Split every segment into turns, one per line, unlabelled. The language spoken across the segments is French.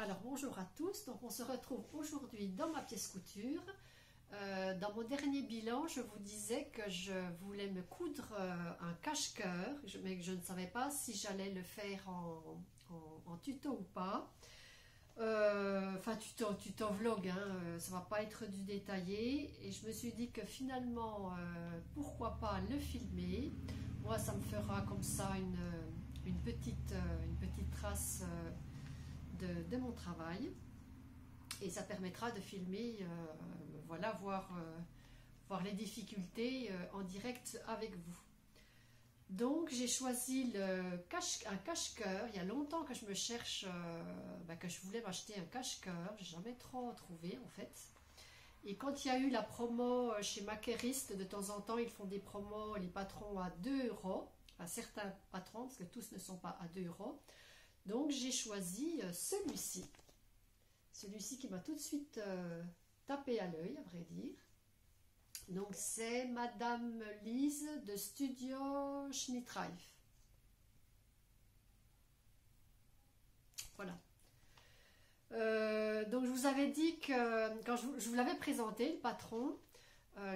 Alors bonjour à tous, donc on se retrouve aujourd'hui dans ma pièce couture. Dans mon dernier bilan, je vous disais que je voulais me coudre un cache-cœur, mais que je ne savais pas si j'allais le faire en tuto ou pas. Enfin tuto vlog, hein, ça va pas être du détaillé. Et je me suis dit que finalement, pourquoi pas le filmer. Moi, ça me fera comme ça une petite trace de mon travail. Et ça permettra de filmer, voilà, voir les difficultés en direct avec vous. Donc j'ai choisi un cache-cœur. Il y a longtemps que je me cherche, que je voulais m'acheter un cache-cœur. J'ai jamais trop trouvé en fait. Et quand il y a eu la promo chez Makerist, de temps en temps ils font des promos, les patrons à 2 €. Enfin, certains patrons, parce que tous ne sont pas à 2 €. Donc j'ai choisi celui-ci. Celui-ci qui m'a tout de suite tapé à l'œil, à vrai dire. Donc c'est Madame Lise de Studio Schnittreif. Voilà. Donc je vous avais dit que quand je vous l'avais présenté, le patron,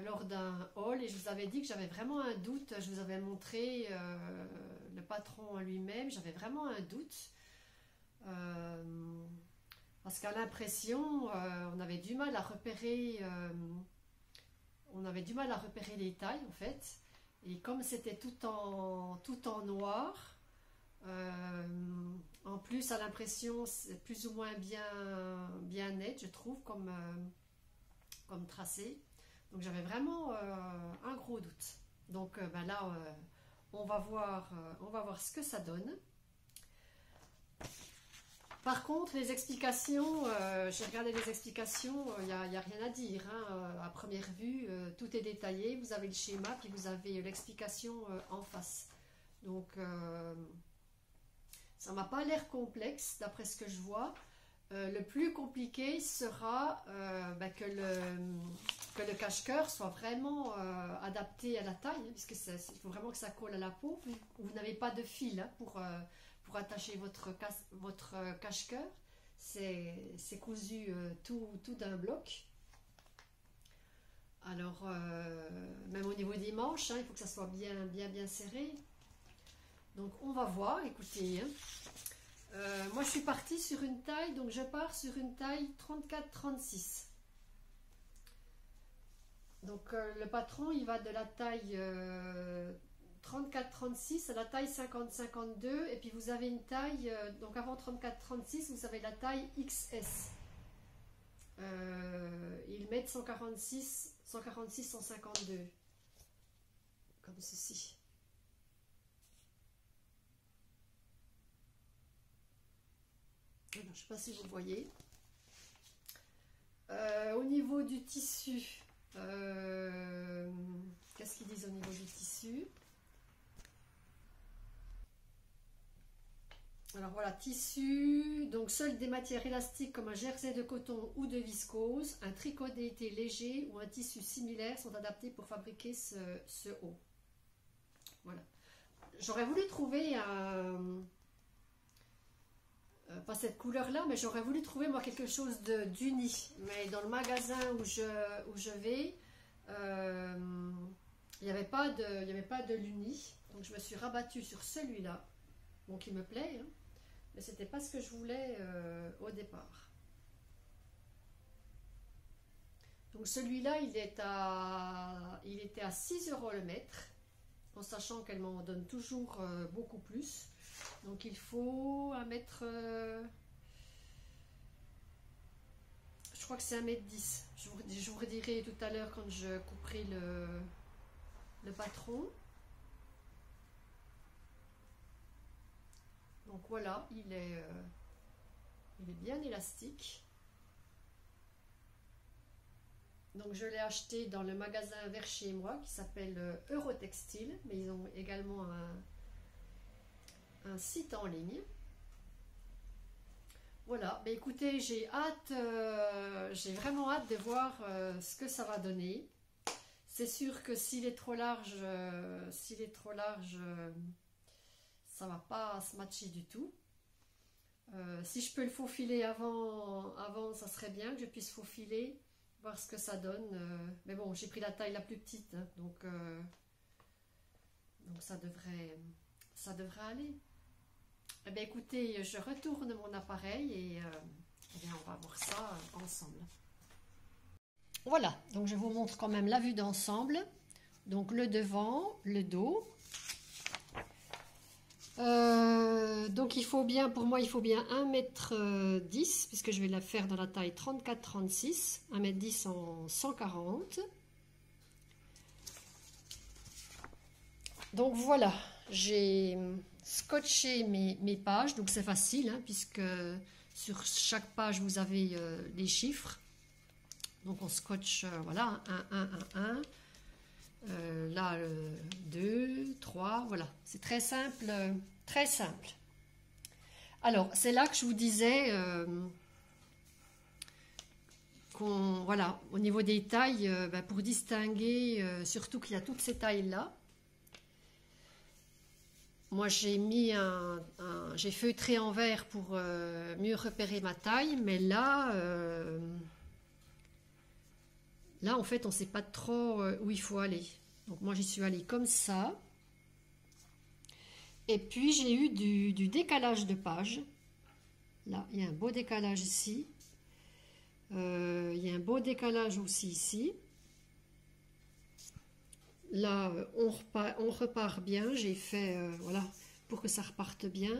lors d'un haul, et je vous avais dit que j'avais vraiment un doute. Je vous avais montré le patron lui-même, j'avais vraiment un doute. Parce qu'à l'impression, on avait du mal à repérer les tailles en fait. Et comme c'était tout en noir, en plus à l'impression c'est plus ou moins bien net, je trouve, comme tracé. Donc j'avais vraiment un gros doute. Donc là, on va voir ce que ça donne. Par contre, les explications, j'ai regardé les explications, il n'y a rien à dire. Hein. À première vue, tout est détaillé. Vous avez le schéma, puis vous avez l'explication en face. Donc, ça ne m'a pas l'air complexe, d'après ce que je vois. Le plus compliqué sera que le cache-cœur soit vraiment adapté à la taille, hein, puisque il faut vraiment que ça colle à la peau. Vous n'avez pas de fil, hein, pour attacher votre cache-cœur. C'est cousu tout d'un bloc. Alors même au niveau des manches, hein, il faut que ça soit bien serré. Donc on va voir, écoutez, hein. Moi je suis partie sur une taille, donc je pars sur une taille 34-36. Donc le patron il va de la taille 34-36 à la taille 50-52, et puis vous avez une taille, donc avant 34-36 vous avez la taille XS. Ils mettent 146-152 comme ceci. Alors, je ne sais pas si vous voyez. Au niveau du tissu, qu'est-ce qu'ils disent au niveau du tissu? Alors voilà, tissu, donc seules des matières élastiques comme un jersey de coton ou de viscose, un tricot d'été léger ou un tissu similaire sont adaptés pour fabriquer ce haut. Voilà. J'aurais voulu trouver pas cette couleur-là, mais j'aurais voulu trouver moi quelque chose d'uni. Mais dans le magasin où je vais, il n'y avait pas de l'uni. Donc je me suis rabattue sur celui-là. Bon, qui me plaît, hein, mais c'était pas ce que je voulais au départ. Donc celui-là, il était à 6 € le mètre, en sachant qu'elle m'en donne toujours beaucoup plus. Donc il faut 1 mètre, je crois que c'est 1,10 m. Je vous redirai tout à l'heure quand je couperai le patron. Donc voilà, il est bien élastique. Donc je l'ai acheté dans le magasin vers chez moi qui s'appelle Eurotextile, mais ils ont également un site en ligne. Voilà, mais écoutez, j'ai vraiment hâte de voir ce que ça va donner. C'est sûr que s'il est trop large, ça va pas se matcher du tout. Si je peux le faufiler avant, ça serait bien que je puisse faufiler, voir ce que ça donne. Mais bon, j'ai pris la taille la plus petite, hein, donc ça devrait aller. Eh bien, écoutez, je retourne mon appareil et eh bien, on va voir ça ensemble. Voilà, donc je vous montre quand même la vue d'ensemble. Donc le devant, le dos. Donc il faut bien, pour moi, il faut bien 1,10 m, puisque je vais la faire dans la taille 34-36, 1,10 m en 140. Donc voilà, j'ai scotché mes pages, donc c'est facile, hein, puisque sur chaque page vous avez les chiffres. Donc on scotche, voilà, 1, 1, 1, 1. Là, 2, 3, voilà, c'est très simple, très simple. Alors, c'est là que je vous disais voilà, au niveau des tailles, pour distinguer, surtout qu'il y a toutes ces tailles-là. Moi, j'ai mis j'ai feutré en vert pour mieux repérer ma taille, mais là, en fait, on ne sait pas trop où il faut aller. Donc, moi, j'y suis allée comme ça. Et puis, j'ai eu du décalage de pages. Là, il y a un beau décalage ici. Il y a un beau décalage aussi ici. Là, on repart bien. J'ai fait, voilà, pour que ça reparte bien.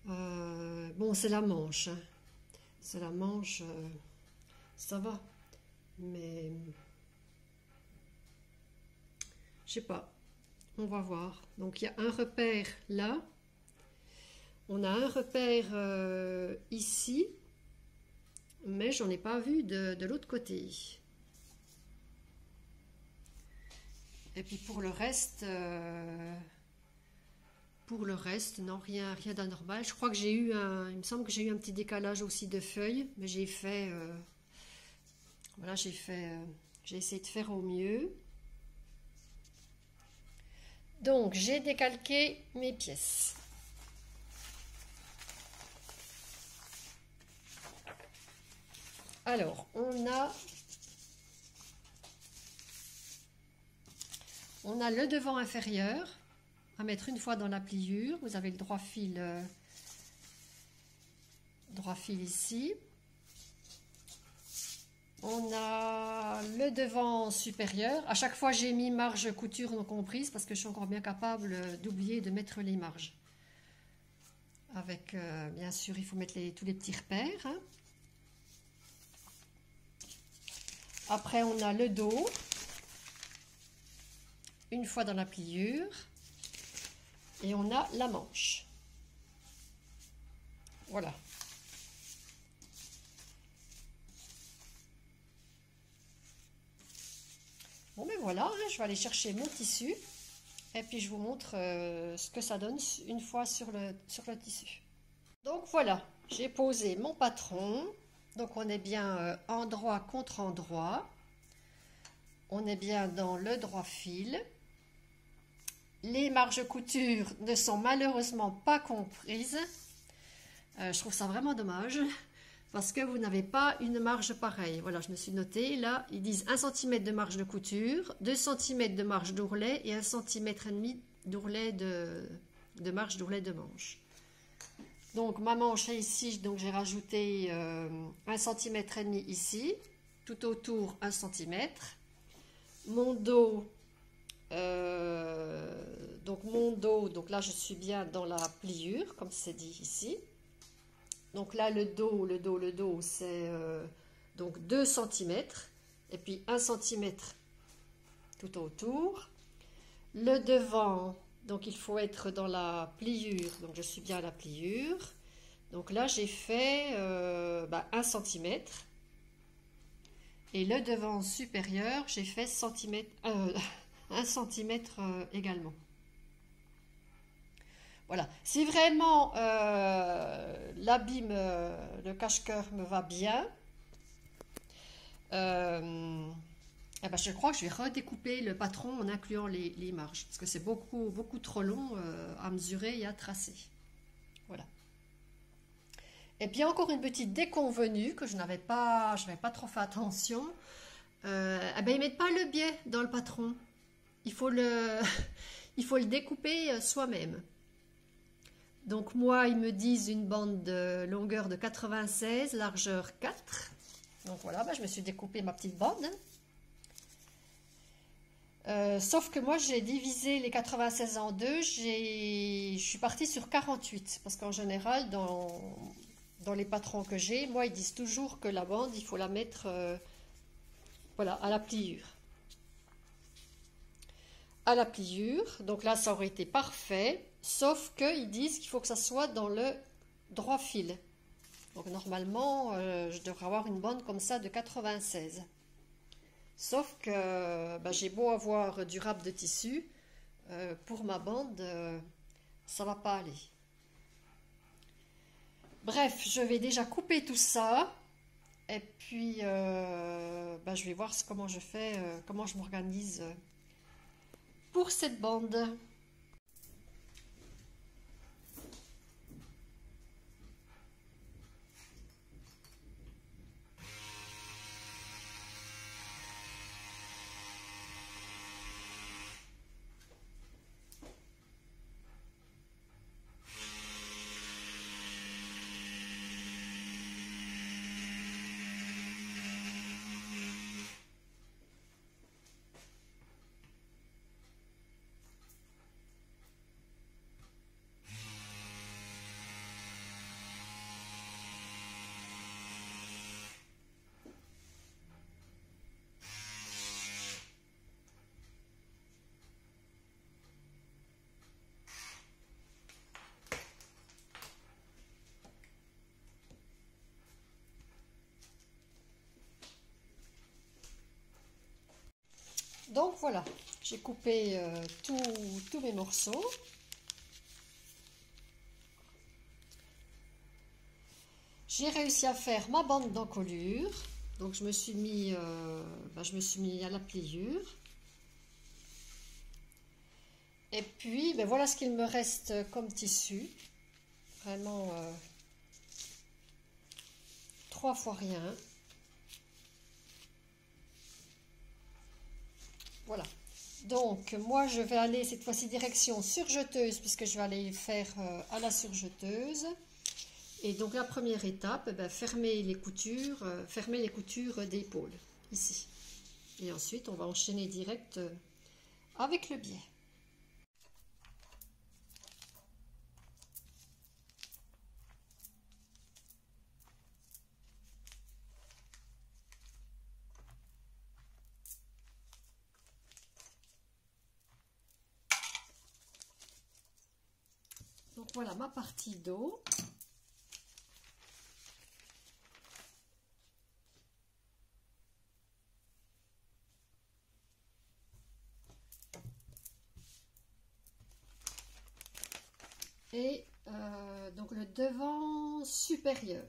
Bon, c'est la manche. Hein. C'est la manche, ça va. Mais, je sais pas. On va voir. Donc, il y a un repère là. On a un repère ici. Mais j'en ai pas vu de l'autre côté. Et puis pour le reste, non, rien d'anormal. Je crois que il me semble que j'ai eu un petit décalage aussi de feuilles, mais j'ai fait, voilà, j'ai essayé de faire au mieux. Donc j'ai décalqué mes pièces. Alors on a le devant inférieur à mettre une fois dans la pliure. Vous avez le droit fil ici. On a le devant supérieur. À chaque fois, j'ai mis marge couture non comprise parce que je suis encore bien capable d'oublier de mettre les marges. Avec, bien sûr, il faut mettre tous les petits repères. Hein. Après, on a le dos. Une fois dans la pliure. Et on a la manche. Voilà. Bon, ben voilà, je vais aller chercher mon tissu. Et puis, je vous montre ce que ça donne une fois sur le tissu. Donc, voilà, j'ai posé mon patron. Donc, on est bien endroit contre endroit. On est bien dans le droit fil. Les marges couture ne sont malheureusement pas comprises. Je trouve ça vraiment dommage parce que vous n'avez pas une marge pareille. Voilà, je me suis notée. Là, ils disent 1 cm de marge de couture, 2 cm de marge d'ourlet et 1,5 cm d'ourlet de marge d'ourlet de manche. Donc, ma manche est ici. Donc, j'ai rajouté 1,5 cm ici. Tout autour, 1 cm. Mon dos... donc là je suis bien dans la pliure comme c'est dit ici. Donc là le dos c'est donc 2 cm et puis 1 cm tout autour. Le devant, donc il faut être dans la pliure, donc je suis bien à la pliure. Donc là j'ai fait 1 cm. Et le devant supérieur, j'ai fait 1 cm également. Voilà. Si vraiment l'abîme, le cache-cœur me va bien, je crois que je vais redécouper le patron en incluant les marges. Parce que c'est beaucoup trop long à mesurer et à tracer. Voilà. Et puis encore une petite déconvenue que je n'avais pas trop fait attention. Eh ben, ils mettent pas le biais dans le patron. Il faut le, il faut le découper soi-même. Donc moi, ils me disent une bande de longueur de 96, largeur 4. Donc voilà, ben, je me suis découpé ma petite bande. Sauf que moi, j'ai divisé les 96 en deux. Je suis partie sur 48. Parce qu'en général, dans les patrons que j'ai, moi, ils disent toujours que la bande, il faut la mettre voilà, à la pliure. À la pliure. Donc là, ça aurait été parfait. Sauf qu'ils disent qu'il faut que ça soit dans le droit fil. Donc normalement, je devrais avoir une bande comme ça de 96. Sauf que ben, j'ai beau avoir du râpe de tissu, pour ma bande, ça va pas aller. Bref, je vais déjà couper tout ça. Et puis, ben, je vais voir comment je fais, comment je m'organise pour cette bande. Donc voilà, j'ai coupé tous mes morceaux. J'ai réussi à faire ma bande d'encolure. Donc je me suis mis à la pliure. Et puis ben voilà ce qu'il me reste comme tissu. Vraiment 3 fois rien. Voilà. Donc moi je vais aller cette fois-ci direction surjeteuse puisque je vais aller faire à la surjeteuse. Et donc la première étape, ben, fermer les coutures d'épaule ici. Et ensuite on va enchaîner direct avec le biais. Donc voilà ma partie dos. Et donc le devant supérieur.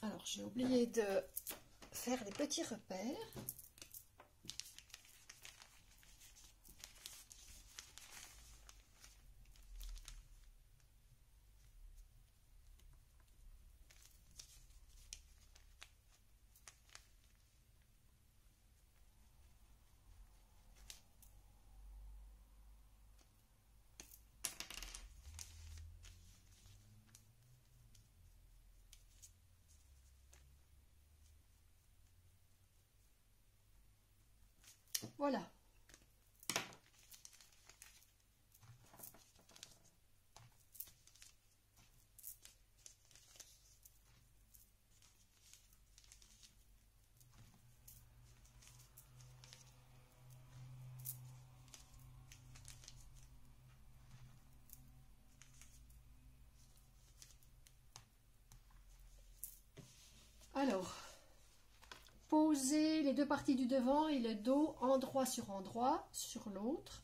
Alors j'ai oublié de faire des petits repères. Voilà. Alors, poser les deux parties du devant et le dos endroit sur l'autre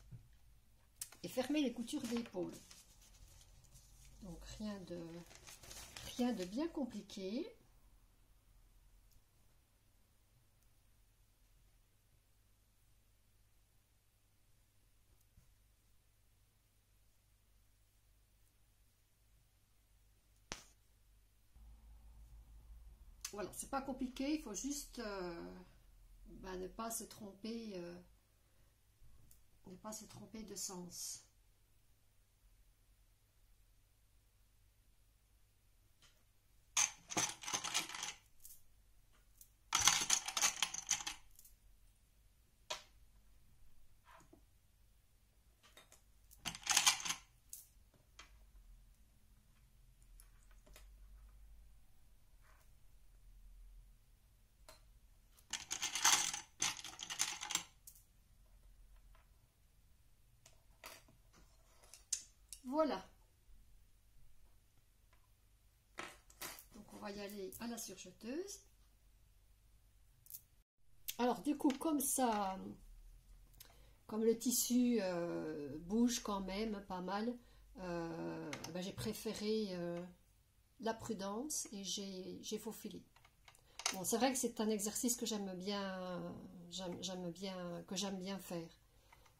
et fermer les coutures d'épaule. Donc rien de bien compliqué. Voilà, c'est pas compliqué, il faut juste ne pas se tromper, de sens. Voilà. Donc on va y aller à la surjeteuse. Alors du coup, comme ça, comme le tissu bouge quand même pas mal, j'ai préféré la prudence et j'ai faufilé. Bon, c'est vrai que c'est un exercice que j'aime bien faire.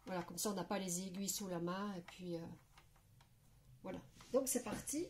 Voilà, comme ça on n'a pas les aiguilles sous la main et puis voilà. Donc c'est parti.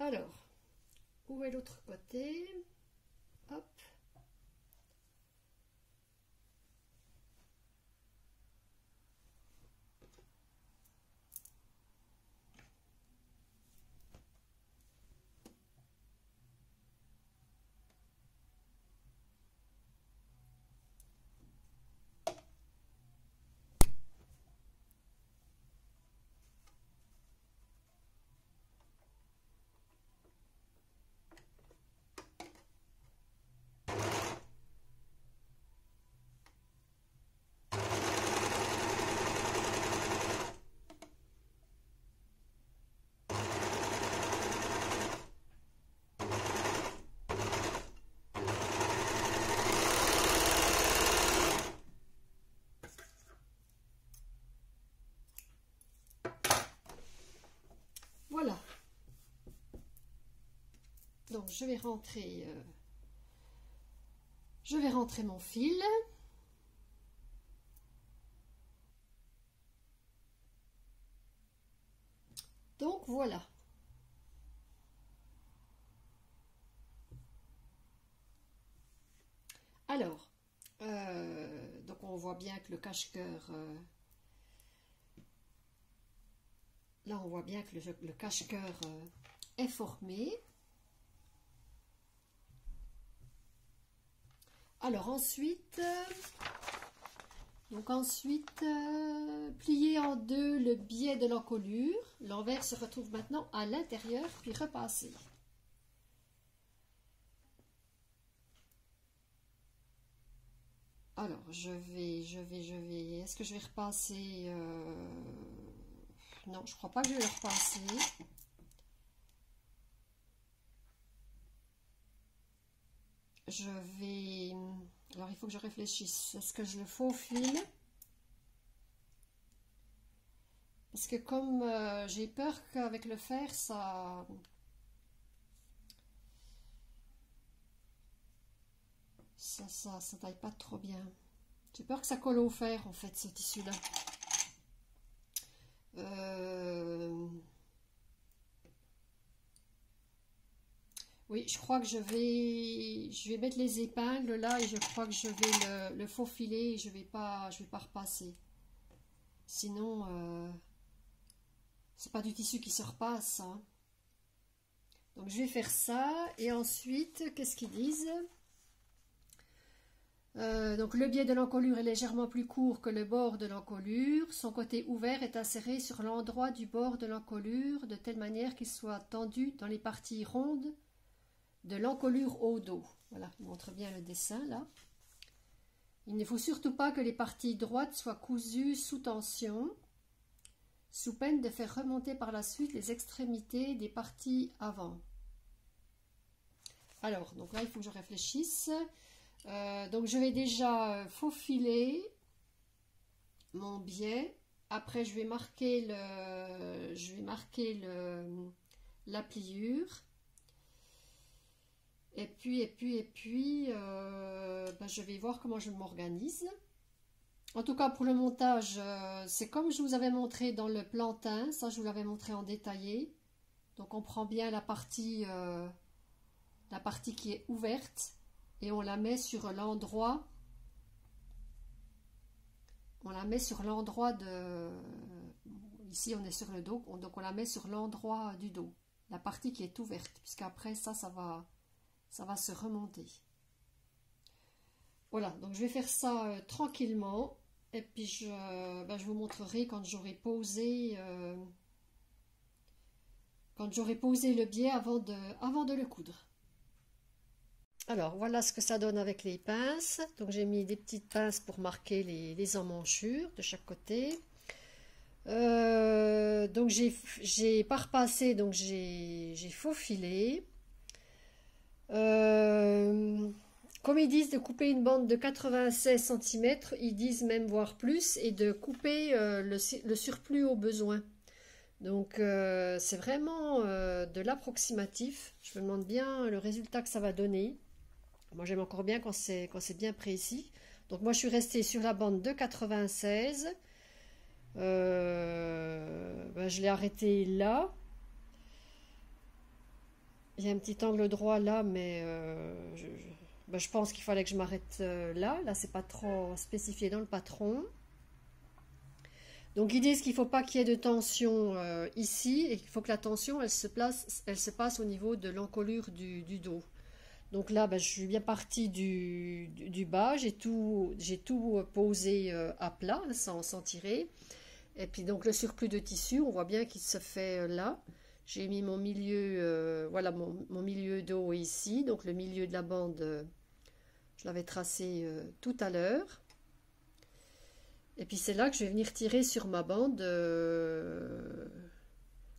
Alors, où est l'autre côté? Hop. Voilà. Donc je vais rentrer mon fil. Donc voilà. Alors, donc on voit bien que le cache-cœur, là on voit bien que le cache-cœur est formé. Alors ensuite, plier en deux le biais de l'encolure. L'envers se retrouve maintenant à l'intérieur, puis repasser. Alors, je vais. Est-ce que je vais repasser Non, je crois pas que je vais le repasser. Alors, il faut que je réfléchisse. Est-ce que je le faufile? Parce que comme j'ai peur qu'avec le fer, ça taille pas trop bien. J'ai peur que ça colle au fer, en fait, ce tissu-là. Oui, je crois que je vais mettre les épingles là et je crois que je vais le faufiler et je vais pas repasser. Sinon, c'est pas du tissu qui se repasse, hein. Donc je vais faire ça et ensuite, qu'est-ce qu'ils disent? Donc le biais de l'encolure est légèrement plus court que le bord de l'encolure. Son côté ouvert est inséré sur l'endroit du bord de l'encolure de telle manière qu'il soit tendu dans les parties rondes de l'encolure au dos. Voilà, je montre bien le dessin là. Il ne faut surtout pas que les parties droites soient cousues sous tension, sous peine de faire remonter par la suite les extrémités des parties avant. Alors, donc là, il faut que je réfléchisse. Donc, je vais déjà faufiler mon biais. Après, je vais marquer la pliure. Et puis, je vais voir comment je m'organise. En tout cas, pour le montage, c'est comme je vous avais montré dans le plantain. Ça, je vous l'avais montré en détaillé. Donc, on prend bien la partie qui est ouverte et on la met sur l'endroit. Ici, on est sur le dos, donc on la met sur l'endroit du dos. La partie qui est ouverte, puisqu'après, ça va se remonter. Voilà, donc je vais faire ça tranquillement. Et puis, je vous montrerai quand j'aurai posé... le biais avant de le coudre. Alors, voilà ce que ça donne avec les pinces. Donc, j'ai mis des petites pinces pour marquer les emmanchures de chaque côté. Donc, j'ai pas repassé, donc j'ai faufilé. Comme ils disent de couper une bande de 96 cm, ils disent même voire plus, et de couper le surplus au besoin. Donc, c'est vraiment de l'approximatif. Je me demande bien le résultat que ça va donner. Moi, j'aime encore bien quand c'est bien précis. Donc, moi, je suis restée sur la bande de 96. Je l'ai arrêté là. Il y a un petit angle droit là, mais je pense qu'il fallait que je m'arrête là. Là, c'est pas trop spécifié dans le patron. Donc, ils disent qu'il ne faut pas qu'il y ait de tension ici et qu'il faut que la tension, elle se passe au niveau de l'encolure du dos. Donc là, je suis bien partie du bas. J'ai tout posé à plat, sans tirer. Et puis, donc, le surplus de tissu, on voit bien qu'il se fait là. J'ai mis mon milieu, voilà, mon milieu dos ici. Donc, le milieu de la bande, je l'avais tracé tout à l'heure. Et puis c'est là que je vais venir tirer sur ma bande,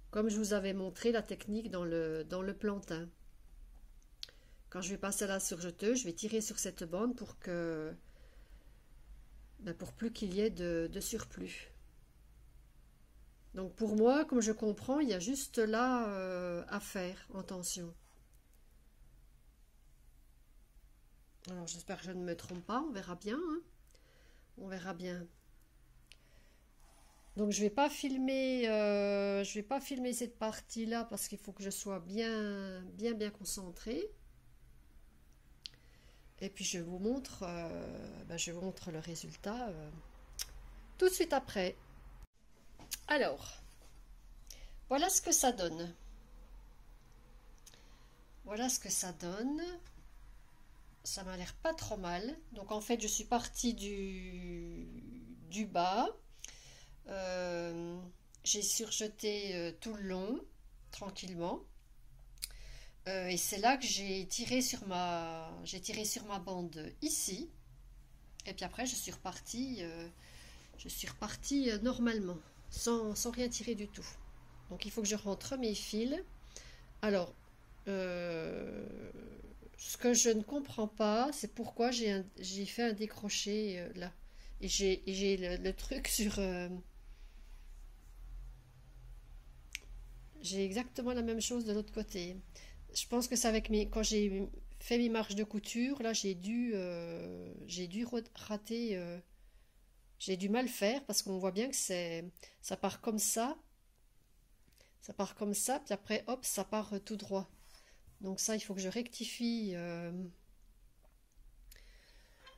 comme je vous avais montré la technique dans le plantain. Quand je vais passer à la surjeteuse, je vais tirer sur cette bande pour plus qu'il y ait de surplus. Donc pour moi, comme je comprends, il y a juste là à faire en tension. Alors j'espère que je ne me trompe pas, on verra bien. Hein. On verra bien. Donc je vais pas filmer cette partie-là parce qu'il faut que je sois bien concentrée. Et puis je vous montre le résultat tout de suite après. Alors, voilà ce que ça donne. Voilà ce que ça donne. Ça m'a l'air pas trop mal. Donc en fait, je suis partie du bas. J'ai surjeté tout le long, tranquillement. Et c'est là que j'ai tiré sur ma bande ici. Et puis après, je suis repartie normalement, sans rien tirer du tout. Donc il faut que je rentre mes fils. Alors, ce que je ne comprends pas, c'est pourquoi j'ai fait un décroché là. Et j'ai le truc sur... j'ai exactement la même chose de l'autre côté. Je pense que c'est avec quand j'ai fait mes marches de couture, là j'ai dû rater, j'ai dû mal faire parce qu'on voit bien que ça part comme ça. Ça part comme ça, puis après hop, ça part tout droit. Donc ça, il faut que je rectifie.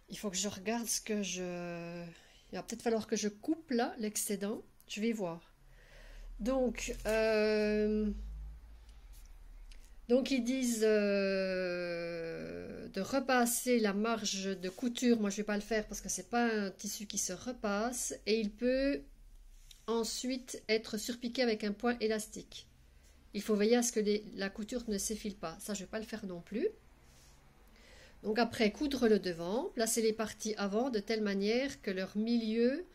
Il faut que je regarde ce que je... Il va peut-être falloir que je coupe là l'excédent. Je vais voir. Donc ils disent de repasser la marge de couture. Moi, je ne vais pas le faire parce que c'est pas un tissu qui se repasse. Et il peut ensuite être surpiqué avec un point élastique. il faut veiller à ce que la couture ne s'effile pas. Ça, je ne vais pas le faire non plus. Donc après, coudre le devant, placer les parties avant de telle manière que leur milieu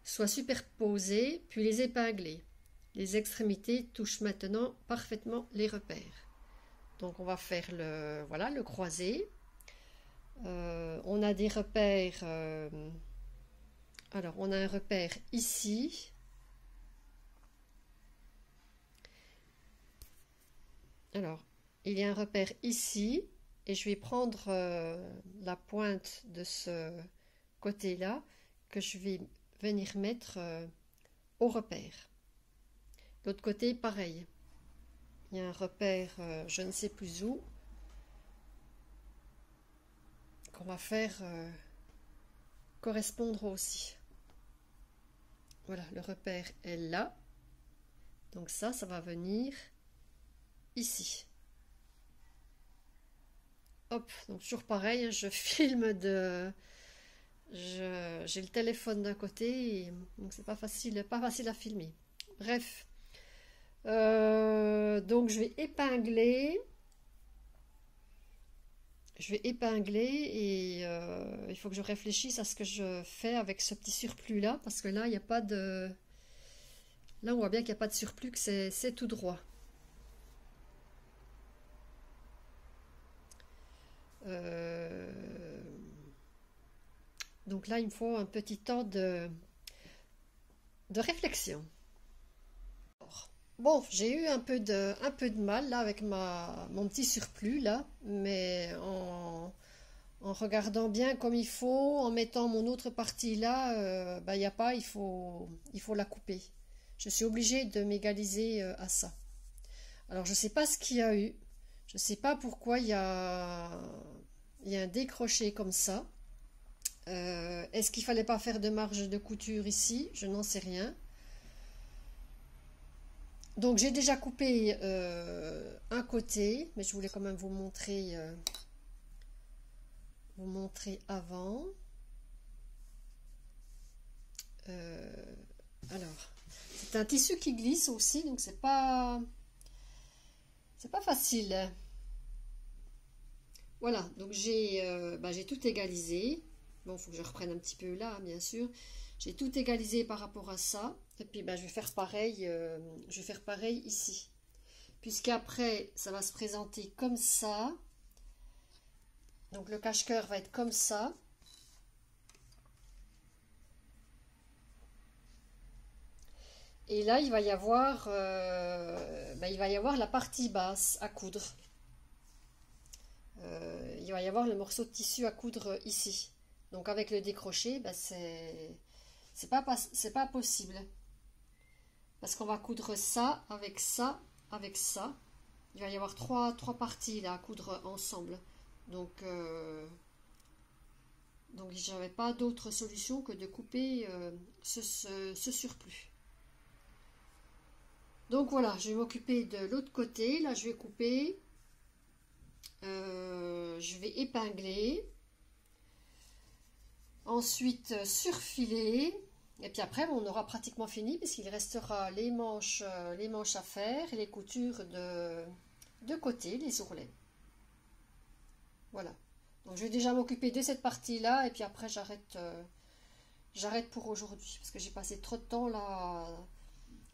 soit superposé, puis les épingler. Les extrémités touchent maintenant parfaitement les repères. Donc on va faire voilà, le croisé. On a des repères. Alors on a un repère ici. Alors il y a un repère ici. Et je vais prendre la pointe de ce côté-là que je vais venir mettre au repère. L'autre côté, pareil. Il y a un repère, je ne sais plus où, qu'on va faire correspondre aussi. Voilà, le repère est là. Donc ça va venir ici. Hop, donc toujours pareil, je filme j'ai le téléphone d'un côté, donc c'est pas facile à filmer. Bref, donc je vais épingler et il faut que je réfléchisse à ce que je fais avec ce petit surplus là, parce que là il n'y a pas de, là on voit bien qu'il n'y a pas de surplus, que c'est tout droit. Donc là, il me faut un petit temps de réflexion. Bon, j'ai eu un peu de mal là avec mon petit surplus là, mais en regardant bien comme il faut, en mettant mon autre partie là, il n'y a pas, il faut la couper. Je suis obligée de m'égaliser à ça. Alors je ne sais pas ce qu'il y a eu, je ne sais pas pourquoi il y a un décroché comme ça. Est-ce qu'il fallait pas faire de marge de couture ici? Je n'en sais rien. Donc j'ai déjà coupé un côté, mais je voulais quand même vous montrer avant. Alors, c'est un tissu qui glisse aussi, donc c'est pas facile. Voilà, donc j'ai tout égalisé. Bon, il faut que je reprenne un petit peu là, bien sûr. J'ai tout égalisé par rapport à ça. Et puis, je vais faire pareil, ici. Puisqu'après, ça va se présenter comme ça. Donc, le cache-cœur va être comme ça. Et là, il va y avoir la partie basse à coudre. Il va y avoir le morceau de tissu à coudre ici. Donc avec le décroché, c'est pas possible. Parce qu'on va coudre ça, avec ça, avec ça. Il va y avoir trois parties là à coudre ensemble. Donc j'avais pas d'autre solution que de couper ce surplus. Donc voilà, je vais m'occuper de l'autre côté. Là, je vais couper. Je vais épingler. Ensuite, surfiler. Et puis après, on aura pratiquement fini puisqu'il restera les manches à faire et les coutures de côté, les ourlets. Voilà. Donc, je vais déjà m'occuper de cette partie-là et puis après, j'arrête pour aujourd'hui parce que j'ai passé trop de temps là,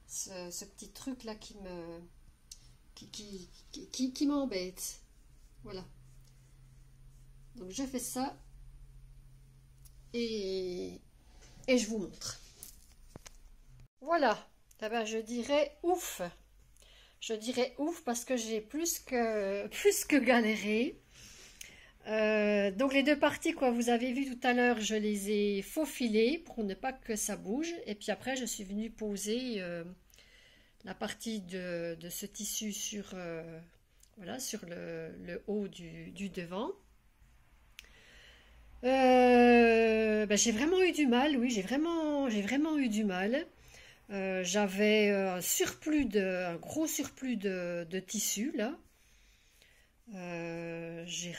ce petit truc là qui m'embête. Voilà. Donc, je fais ça et je vous montre. Voilà. Eh ben, je dirais ouf. Je dirais ouf parce que j'ai plus que galéré. Donc les deux parties que vous avez vu tout à l'heure, je les ai faufilées pour ne pas que ça bouge. Et puis après, je suis venue poser la partie de ce tissu sur, voilà, sur le haut du devant. J'ai vraiment eu du mal, oui, j'ai vraiment eu du mal. J'avais un gros surplus de tissu là. J'ai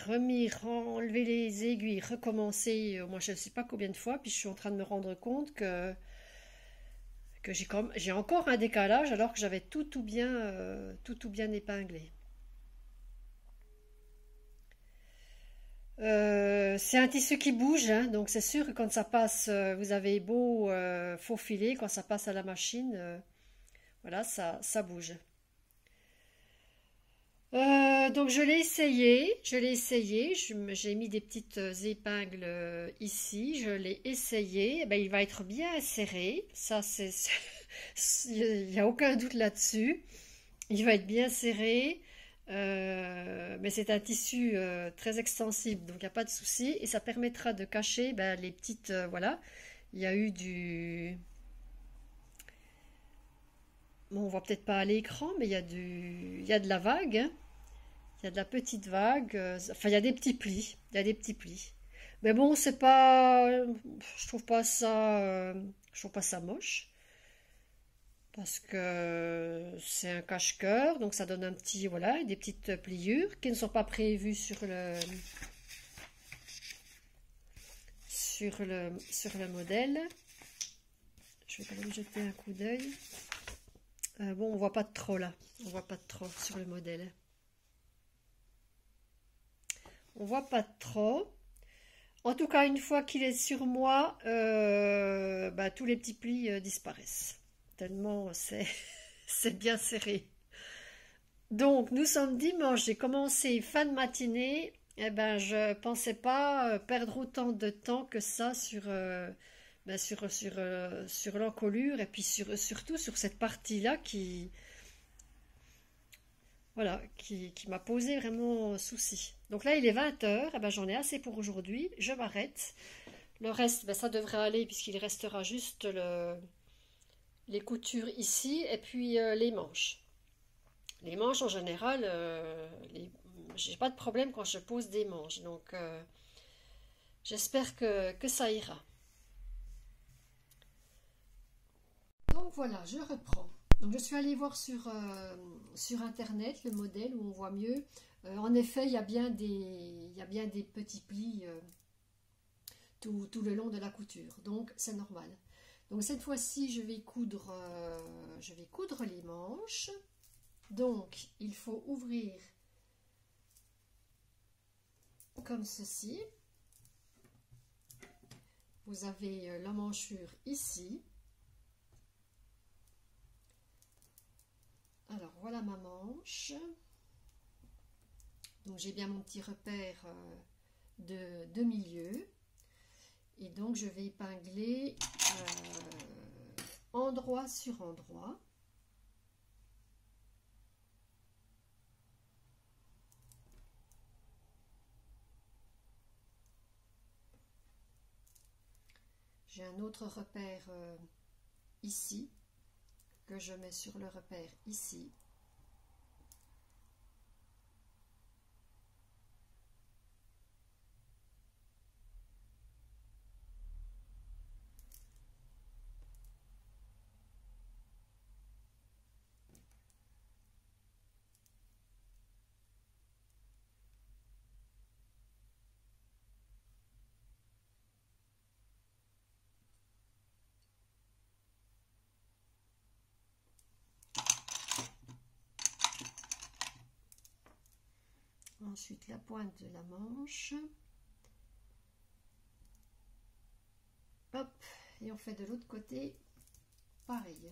enlevé les aiguilles, recommencé, moi je ne sais pas combien de fois, puis je suis en train de me rendre compte que j'ai encore un décalage alors que j'avais tout bien, tout bien épinglé. C'est un tissu qui bouge, hein, donc c'est sûr que quand ça passe, vous avez beau faufiler, quand ça passe à la machine, voilà, ça bouge. Donc je l'ai essayé, j'ai mis des petites épingles ici, je l'ai essayé, eh ben, il va être bien serré, ça il n'y a aucun doute là-dessus, il va être bien serré, mais c'est un tissu très extensible, donc il n'y a pas de souci, et ça permettra de cacher ben, les petites, voilà, il y a eu du... Bon, on voit peut-être pas à l'écran, mais il y a de la vague, hein. Il y a de la petite vague, enfin il y a des petits plis, il y a des petits plis. Mais bon, c'est pas, je trouve pas ça moche parce que c'est un cache-cœur, donc ça donne un petit, voilà, des petites pliures qui ne sont pas prévues sur le modèle. Je vais quand même jeter un coup d'œil. Bon, on voit pas de trop là, on voit pas de trop sur le modèle. On voit pas trop. En tout cas, une fois qu'il est sur moi, bah, tous les petits plis disparaissent. Tellement c'est bien serré. Donc, nous sommes dimanche. J'ai commencé fin de matinée. Eh ben, je pensais pas perdre autant de temps que ça ben, sur l'encolure et puis surtout sur cette partie-là voilà, qui m'a posé vraiment souci. Donc là, il est 20 heures, eh ben, j'en ai assez pour aujourd'hui, je m'arrête. Le reste, ben, ça devrait aller puisqu'il restera juste les coutures ici et puis les manches. Les manches, en général, j'ai pas de problème quand je pose des manches, donc j'espère que ça ira. Donc voilà, je reprends. Donc je suis allée voir sur internet le modèle où on voit mieux. En effet, il y a bien des petits plis tout le long de la couture, donc c'est normal. Donc cette fois-ci, je vais coudre les manches. Donc il faut ouvrir comme ceci. Vous avez l'emmanchure ici. Alors voilà ma manche. Donc j'ai bien mon petit repère de milieu. Et donc je vais épingler endroit sur endroit. J'ai un autre repère ici, que je mets sur le repère ici. Ensuite la pointe de la manche. Hop, et on fait de l'autre côté pareil.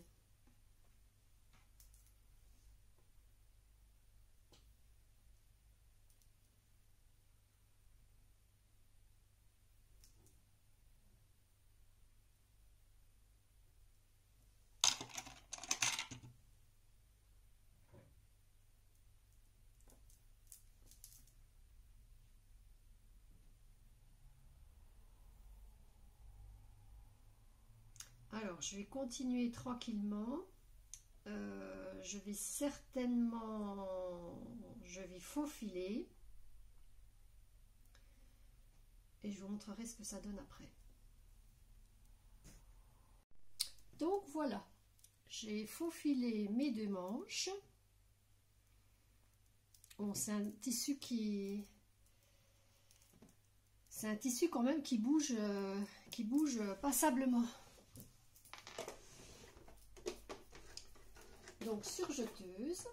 Alors, je vais continuer tranquillement. Je vais faufiler. Et je vous montrerai ce que ça donne après. Donc voilà, j'ai faufilé mes deux manches. Bon, c'est un tissu c'est un tissu quand même qui bouge passablement. Donc surjeteuse.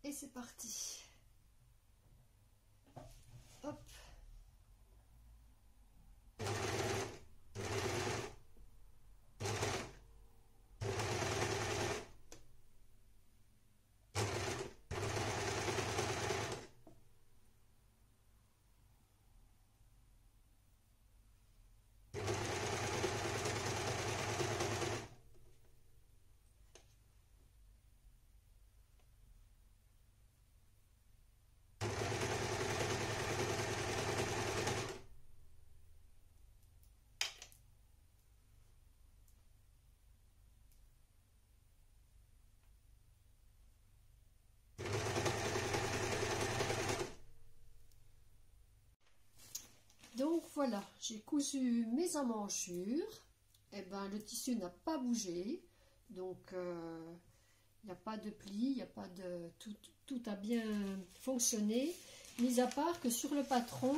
Et c'est parti. Hop. Donc voilà, j'ai cousu mes emmanchures. Et ben le tissu n'a pas bougé, donc il n'y a pas de pli, il n'y a pas de tout a bien fonctionné, mis à part que sur le patron,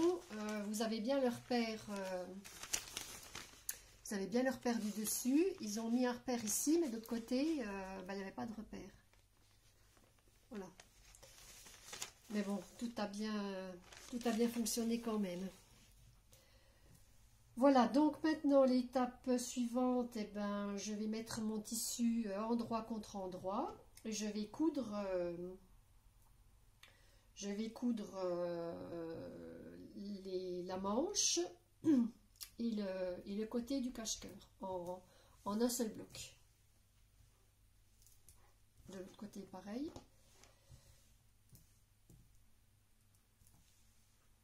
vous avez bien le repère. Vous avez bien le repère du dessus. Ils ont mis un repère ici, mais de l'autre côté, ben, il n'y avait pas de repère. Voilà. Mais bon, tout a bien fonctionné quand même. Voilà, donc maintenant l'étape suivante, eh ben, je vais mettre mon tissu endroit contre endroit. Et je vais coudre, la manche et le côté du cache-cœur en un seul bloc. De l'autre côté, pareil.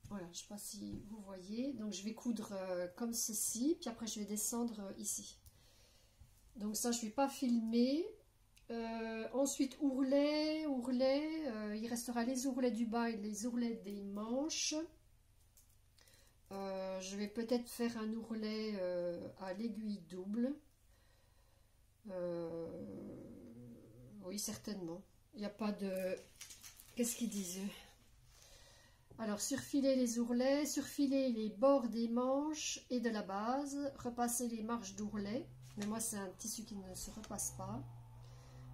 Voilà, je ne sais pas si vous voyez. Donc, je vais coudre comme ceci. Puis après, je vais descendre ici. Donc, ça, je ne vais pas filmer. Ensuite, ourlet. Il restera les ourlets du bas et les ourlets des manches. Je vais peut-être faire un ourlet à l'aiguille double. Oui, certainement. Il n'y a pas de... Qu'est-ce qu'ils disent ? Alors, surfiler les ourlets, surfiler les bords des manches et de la base, repasser les marches d'ourlet, mais moi c'est un tissu qui ne se repasse pas,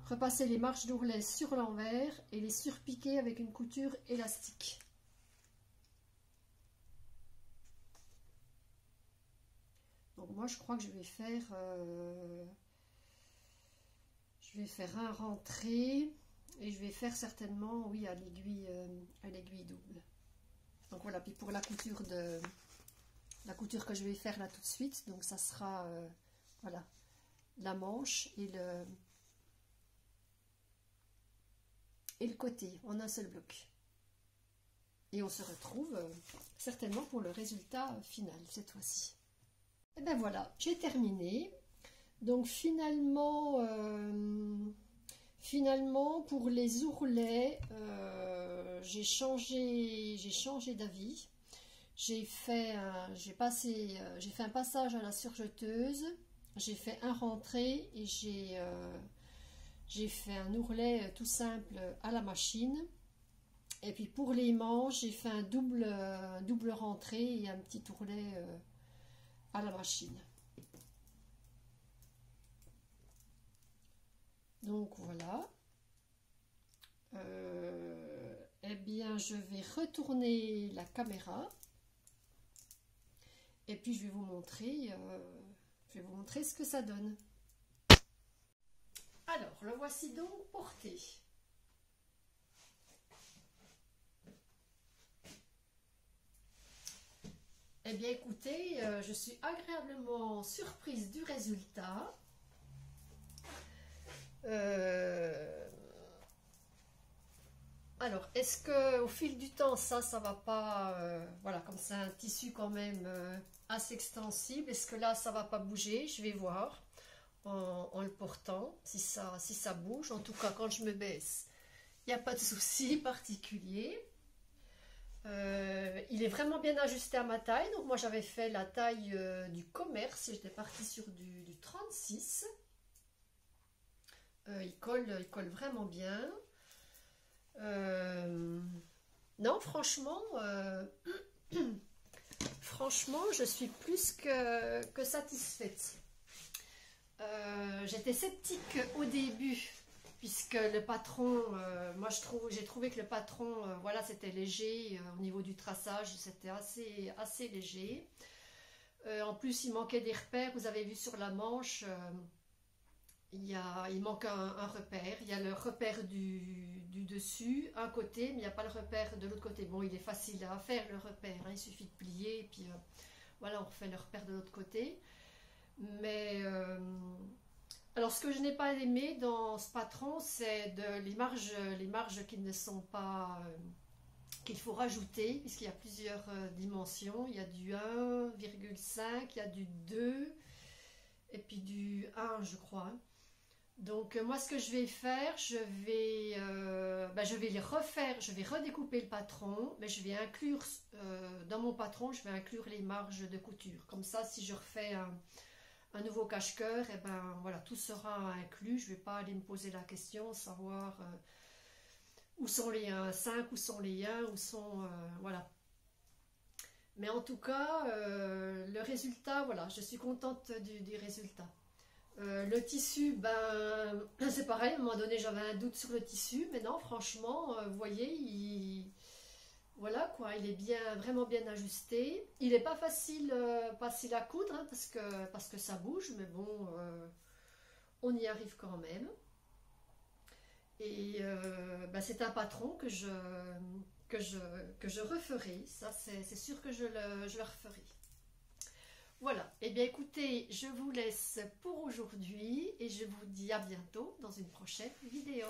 repasser les marches d'ourlet sur l'envers et les surpiquer avec une couture élastique. Donc moi je crois que je vais faire un rentré et je vais faire certainement, oui, à l'aiguille double. Donc voilà, puis pour la couture que je vais faire là tout de suite, donc ça sera voilà, la manche et le côté en un seul bloc. Et on se retrouve certainement pour le résultat final cette fois-ci. Et ben voilà, j'ai terminé. Donc finalement pour les ourlets, j'ai changé d'avis. J'ai fait un passage à la surjeteuse, j'ai fait un rentré et j'ai fait un ourlet tout simple à la machine. Et puis pour les manches, j'ai fait un double rentré et un petit ourlet à la machine. Donc voilà. Eh bien, je vais retourner la caméra et puis je vais vous montrer ce que ça donne. Alors, le voici donc porté. Eh bien, écoutez, je suis agréablement surprise du résultat. Alors, est-ce que au fil du temps, ça va pas, voilà, comme c'est un tissu quand même assez extensible, est-ce que là, ça va pas bouger? Je vais voir en le portant, si ça bouge. En tout cas, quand je me baisse, il n'y a pas de souci particulier. il est vraiment bien ajusté à ma taille. Donc moi j'avais fait la taille du commerce et j'étais partie sur du 36. Il colle vraiment bien. Non, franchement, franchement, je suis plus que satisfaite. J'étais sceptique au début, puisque le patron, moi j'ai trouvé que le patron, voilà, c'était léger, au niveau du traçage, c'était assez léger. En plus, il manquait des repères, vous avez vu sur la manche, il manque un repère. Il y a le repère du dessus, un côté, mais il n'y a pas le repère de l'autre côté. Bon, il est facile à faire le repère, hein, il suffit de plier, et puis voilà, on refait le repère de l'autre côté. Mais alors, ce que je n'ai pas aimé dans ce patron, c'est les marges qui ne sont pas, qu'il faut rajouter, puisqu'il y a plusieurs dimensions. Il y a du 1,5, il y a du 2, et puis du 1, je crois. Donc moi ce que je vais faire, je vais les refaire, je vais redécouper le patron, mais je vais inclure dans mon patron, je vais inclure les marges de couture. Comme ça, si je refais un nouveau cache-cœur, et ben voilà, tout sera inclus. Je ne vais pas aller me poser la question, savoir où sont les 1,5, où sont les 1, où sont voilà. Mais en tout cas, le résultat, voilà, je suis contente du résultat. Le tissu, ben, c'est pareil, à un moment donné j'avais un doute sur le tissu, mais non, franchement, vous voyez, voilà quoi, il est vraiment bien ajusté. Il n'est pas facile à coudre, hein, parce que ça bouge, mais bon, on y arrive quand même. Et ben, c'est un patron que je referai, ça c'est sûr que je le referai. Voilà, et bien écoutez, je vous laisse pour aujourd'hui et je vous dis à bientôt dans une prochaine vidéo.